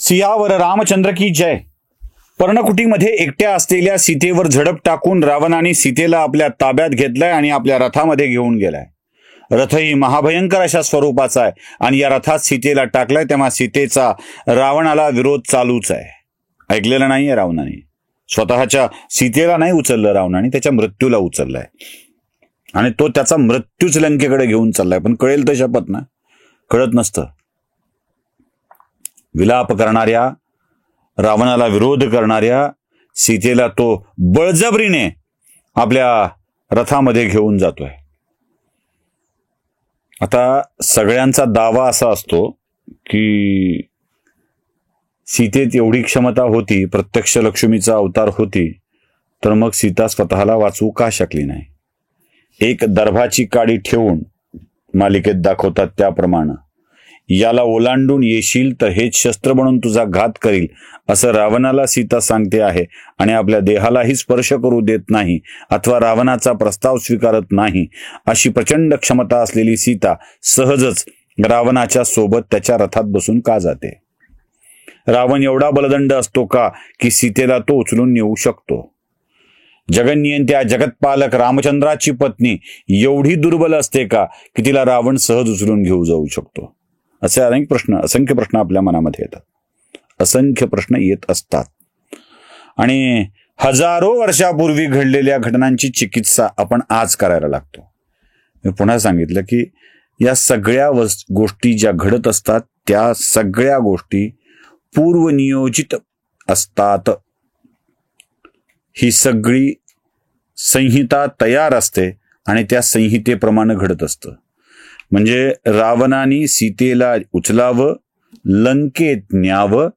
सियावर रामचंद्र की जय. पर्णकुटीमध्ये एकट्या असलेल्या सीतेवर झडप टाकून रावणाने सीतेला आपल्या ताब्यात घेतलाय आणि आपल्या रथामध्ये घेऊन गेलाय. रथही महाभयंकर अशा स्वरूपाचा आहे आणि या रथात सीतेला टाकलाय, तेव्हा सीतेचा रावणाला विरोध चालूच आहे. ऐकलेलं नाहीये रावणाने. स्वतःच्या सीतेला नाही उचललं रावणाने, त्याच्या मृत्यूला उचललाय आणि तो त्याचा मृत्यूच लंकेकडे घेऊन चाललाय. पण कळेल तर शपथ ना, कळत नसतं. विलाप करणाऱ्या, रावणाला विरोध करणाऱ्या सीतेला तो बळजबरीने आपल्या रथामध्ये घेऊन जातोय. आता सगळ्यांचा दावा असा असतो की सीतेत एवढी क्षमता होती, प्रत्यक्ष लक्ष्मीचा अवतार होती, तर मग सीता स्वतःला वाचवू का शकली नाही. एक दर्भाची काडी ठेवून मालिकेत दाखवतात त्याप्रमाणे याला ओलांडून येशील तर हेच शस्त्र बनून तुझा घात करील, असं रावणाला सीता सांगते आहे आणि आपल्या देहालाही स्पर्श करू देत नाही अथवा रावणाचा प्रस्ताव स्वीकारत नाही. अशी प्रचंड क्षमता असलेली सीता सहजच रावणाच्या सोबत त्याच्या रथात बसून का जाते. रावण एवढा बलदंड असतो का की सीतेला तो उचलून नेऊ शकतो. जगन्नियंत्या जगतपालक रामचंद्राची पत्नी एवढी दुर्बल असते का की तिला रावण सहज उचलून घेऊ जाऊ शकतो. असे असंख्य प्रश्न आपल्या मनामध्ये येतात. असंख्य प्रश्न येत असतात आणि हजारो वर्षापूर्वी घडलेल्या घटनांची चिकित्सा आपण आज करायला लागतो. मी पुन्हा सांगितलं की या सगळ्या गोष्टी ज्या घडत असतात त्या सगळ्या गोष्टी पूर्वनियोजित असतात. ही सगळी संहिता तयार असते आणि त्या संहितेप्रमाणे घडत असतं. म्हणजे रावणाने सीतेला उचलावं, लंकेत न्यावं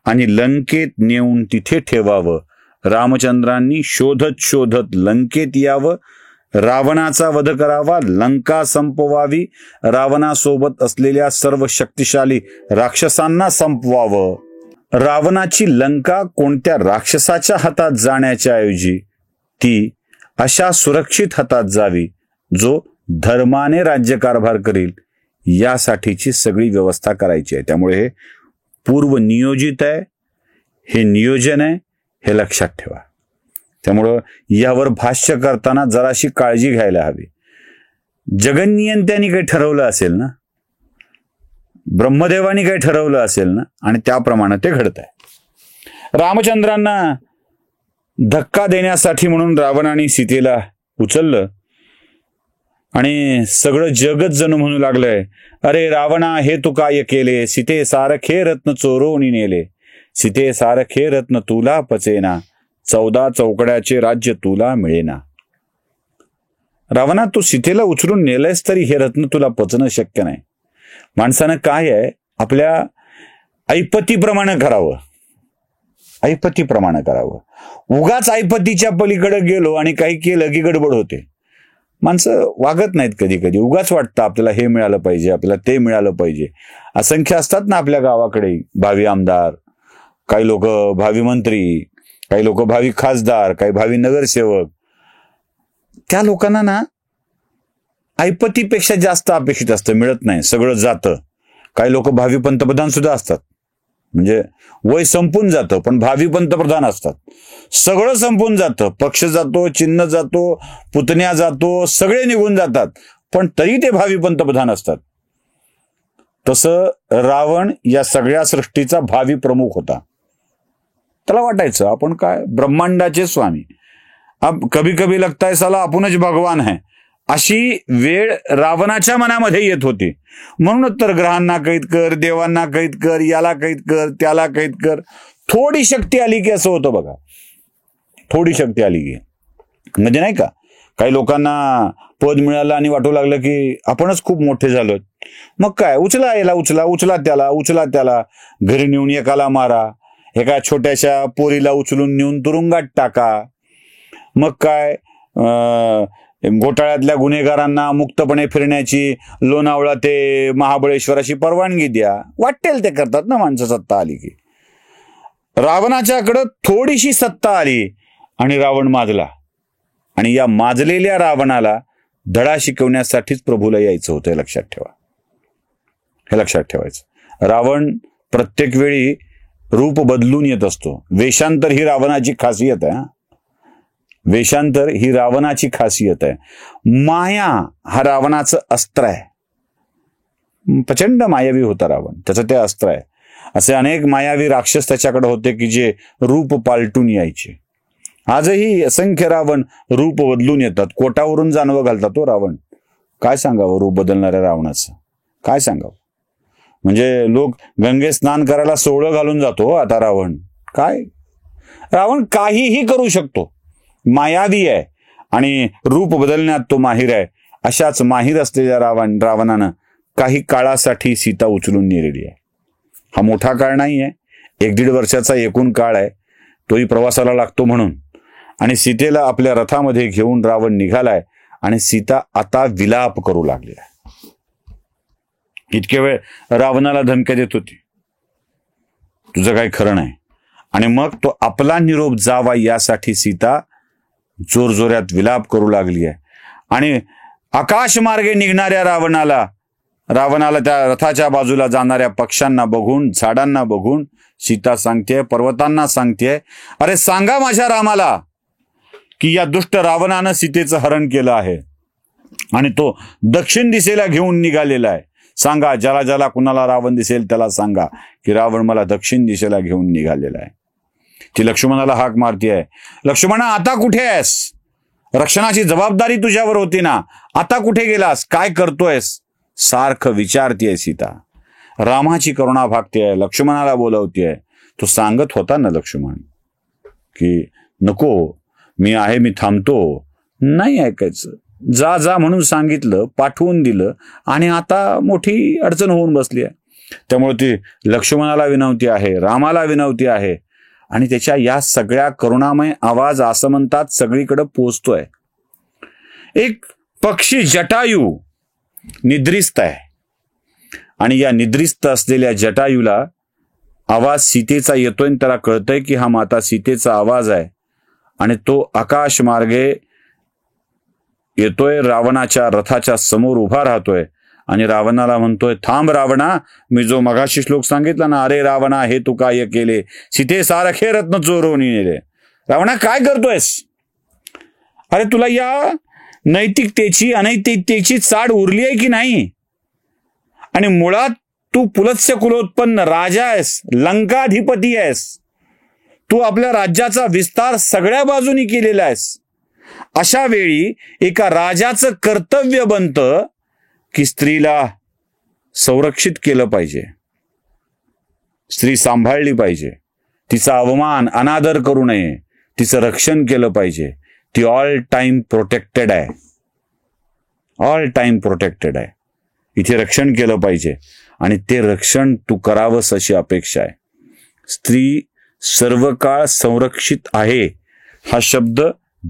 आणि लंकेत नेऊन तिथे ठेवावं. रामचंद्रांनी शोधत शोधत लंकेत यावं, रावणाचा वध करावा, लंका संपवावी, रावणासोबत असलेल्या सर्व शक्तिशाली राक्षसांना संपवावं. रावणाची लंका कोणत्या राक्षसाच्या हातात जाण्याच्या ऐवजी ती अशा सुरक्षित हातात जावी जो धर्माने राज्यकारभार करील, यासाठीची सगळी व्यवस्था करायची आहे. त्यामुळे हे पूर्व नियोजित आहे, हे नियोजन आहे, हे लक्षात ठेवा. त्यामुळं यावर भाष्य करताना जराशी काळजी घ्यायला हवी. जगन्नियंत्यांनी काही ठरवलं असेल ना, ब्रह्मदेवानी काही ठरवलं असेल ना, आणि त्याप्रमाणे ते घडत आहे. रामचंद्रांना धक्का देण्यासाठी म्हणून रावणाने सीतेला उचललं आणि सगळं जगच जणू म्हणू लागलंय, अरे रावणा हे तू काय केले, सीते सारखे रत्न चोरून नेले, सीते सारखे रत्न तुला पचेना, 14 चौकड्याचे राज्य तुला मिळेना. रावणा तू सीतेला उचलून नेलंयस तरी हे रत्न तुला पचणं शक्य नाही. माणसानं काय आहे, आपल्या ऐपतीप्रमाणे करावं, ऐपतीप्रमाणे करावं. उगाच ऐपतीच्या पलीकडे गेलो आणि काही केलं की गडबड होते. माणसं वागत नाहीत. कधी कधी उगाच वाटतं आपल्याला हे मिळालं पाहिजे, आपल्याला ते मिळालं पाहिजे. असंख्य असतात ना आपल्या गावाकडे भावी आमदार, काही लोक भावी मंत्री, काही लोक भावी खासदार, काही भावी नगरसेवक. त्या लोकांना ना ऐपतीपेक्षा जास्त अपेक्षित असतं, मिळत नाही, सगळं जातं. काही लोक भावी पंतप्रधान सुद्धा असतात, म्हणजे वय संपून जातं पण भावी पंतप्रधान असतात. सगळं संपून जातं, पक्ष जातो, चिन्ह जातो, पुतण्या जातो, सगळे निघून जातात, पण तरी ते भावी पंतप्रधान असतात. तसं रावण या सगळ्या सृष्टीचा भावी प्रमुख होता. त्याला वाटायचं आपण काय ब्रह्मांडाचे स्वामी, अब कभी कभी लगता है साला आपणच भगवान है, अशी वेळ रावणाच्या मनामध्ये येत होती. म्हणून तर ग्रहांना कैद कर, देवांना कैद कर, याला कैद कर, त्याला कैद कर. थोडी शक्ती आली की असं होतं बघा, थोडी शक्ती आली की म्हणजे नाही का, काही लोकांना पद मिळालं आणि वाटू लागलं की आपणच खूप मोठे झालो. मग काय, उचला याला, उचला, उचला त्याला, उचला त्याला, घरी नेऊन एकाला मारा, एका छोट्याशा पोरीला उचलून नेऊन तुरुंगात टाका. मग काय, घोटाळ्यातल्या गुन्हेगारांना मुक्तपणे फिरण्याची लोणावळा ते महाबळेश्वर अशी परवानगी द्या. वाटेल ते करतात ना माणसं सत्ता आली की. रावणाच्याकडं थोडीशी सत्ता आली आणि रावण माजला, आणि या माजलेल्या रावणाला धडा शिकवण्यासाठीच प्रभूला यायचं होतं. हे लक्षात ठेवा, हे लक्षात ठेवायचं. रावण प्रत्येक वेळी रूप बदलून येत असतो. वेषांतर ही रावणाची खासियत आहे. वेषांतर ही रावणाची खासियत आहे. माया हा रावणाचं अस्त्र आहे. प्रचंड मायावी होता रावण, त्याचं ते अस्त्र आहे. असे अनेक मायावी राक्षस त्याच्याकडे होते की जे रूप पालटून यायचे. आजही असंख्य रावण रूप बदलून येतात. कोटावरून जानवं घालतात तो रावण. काय सांगावं रूप बदलणाऱ्या रावणाचं, काय सांगावं. म्हणजे लोक गंगे स्नान करायला सोवळं घालून जातो आता रावण. काय रावण काहीही करू शकतो, मायावी आहे आणि रूप बदलण्यात तो माहीर आहे. अशाच माहीर असलेल्या रावणानं काही काळासाठी सीता उचलून नेलेली आहे. हा मोठा काळ नाही आहे, 1-1.5 वर्षाचा एकूण काळ आहे. तोही प्रवासाला लागतो म्हणून. आणि सीतेला आपल्या रथामध्ये घेऊन रावण निघालाय आणि सीता आता विलाप करू लागली आहे. इतके वेळ रावणाला धमक्या देत होती, तुझं काही खरं नाही. आणि मग तो आपला निरोप जावा यासाठी सीता जोरजोरात विलाप करू लागली आहे. आणि आकाशमार्गे निघणाऱ्या रावणाला त्या रथाच्या बाजूला जाणाऱ्या पक्ष्यांना बघून, झाडांना बघून सीता सांगते, पर्वतांना सांगते, अरे सांगा माझ्या रामाला की या दुष्ट रावणानं सीतेचं हरण केलं आहे आणि तो दक्षिण दिशेला घेऊन निघालेला आहे. सांगा, ज्याला ज्याला कुणाला रावण दिसेल त्याला सांगा की रावण मला दक्षिण दिशेला घेऊन निघालेला आहे. ती लक्ष्मणाला हाक मारतीये, लक्ष्मणा आता कुठे आहेस? रक्षणाची जबाबदारी तुझ्यावर होती ना, आता कुठे गेलास? काय करतोयस? सारखं विचारतीये सीता. रामाची करुणा भागतीये, लक्ष्मणाला बोलवतीये. तो सांगत होता ना लक्ष्मण की नको, मी आहे, मी थांबतो. नाही ऐकायचं. जा जा म्हणून सांगितलं, पाठवून दिलं आणि आता मोठी अडचण होऊन बसली आहे. त्यामुळे ती लक्ष्मणाला विनवती आहे, रामाला विनवती आहे. आणि त्याच्या या सगळ्या करुणामय आवाज असं म्हणतात सगळीकडे पोचतोय. एक पक्षी जटायू निद्रिस्त आहे आणि या निद्रिस्त असलेल्या जटायूला आवाज सीतेचा येतोय आणि त्याला कळतंय की हा माता सीतेचा आवाज आहे. आणि तो आकाश मार्गे येतोय, रावणाच्या रथाच्या समोर उभा राहतोय आणि रावणाला म्हणतोय, थांब रावणा, मी जो मगाशी श्लोक सांगितला ना, अरे रावणा हे तू काय केले, सीते सारखे रत्न चोरून नेले. रावणा काय करतोयस? अरे तुला या नैतिकतेची अनैतिकतेची चाड उरली आहे की नाही? आणि मुळात तू पुलत्स्य कुलोत्पन्न राजा आहेस, लंकाधिपती आहेस. तू आपल्या राज्याचा विस्तार सगळ्या बाजूनी केलेला आहेस. अशा वेळी एका राजाचं कर्तव्य बनतं की स्त्रीला संरक्षित केलं पाहिजे, स्त्री सांभाळली पाहिजे, तिचा अवमान अनादर करू नये, तिचं रक्षण केलं पाहिजे. ती ऑल टाइम प्रोटेक्टेड आहे, ऑल टाइम प्रोटेक्टेड आहे. इथे रक्षण केलं पाहिजे आणि ते रक्षण तू करावंस अशी अपेक्षा आहे. स्त्री सर्व काळ संरक्षित आहे हा शब्द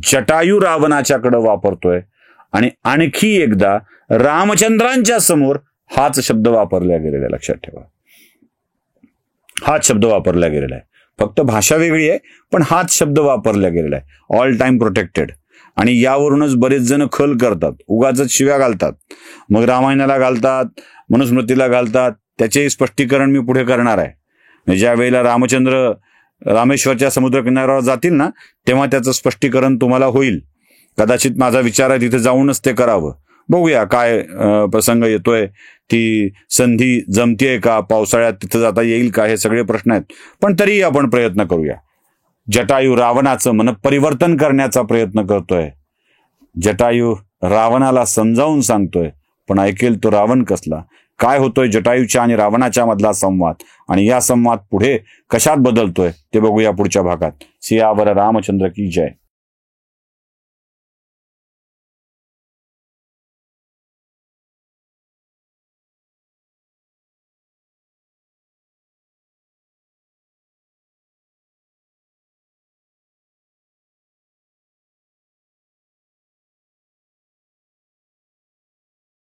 जटायू रावणाच्याकडे वापरतोय आणि आणखी एकदा रामचंद्रांच्या समोर हाच शब्द वापरला गेलेला आहे. लक्षात ठेवा, हाच शब्द वापरला गेलेला आहे. फक्त भाषा वेगळी आहे पण हाच शब्द वापरला गेलेला आहे, ऑल टाइम प्रोटेक्टेड. आणि यावरूनच बरेच जण खल करतात, उगाचच शिव्या घालतात, मग रामायणाला घालतात, मनुस्मृतीला घालतात. त्याचे स्पष्टीकरण मी पुढे करणार आहे. ज्या वेळेला रामचंद्र रामेश्वरच्या समुद्र किनाऱ्यावर जातील ना, तेव्हा त्याचं स्पष्टीकरण तुम्हाला होईल. कदाचित माझा विचार आहे तिथे जाऊनच ते करावं. बघूया काय प्रसंग येतोय, ती संधी जमतीये का, पावसाळ्यात तिथं जाता येईल का, हे सगळे प्रश्न आहेत. पण तरीही आपण प्रयत्न करूया. जटायू रावणाचं मन परिवर्तन करण्याचा प्रयत्न करतोय. जटायू रावणाला समजावून सांगतोय, पण ऐकेल तो रावण कसला? काय होतोय जटायूच्या आणि रावणाच्या मधला संवाद आणि या संवाद पुढे कशात बदलतोय ते बघूया पुढच्या भागात. सियावर रामचंद्र की जय.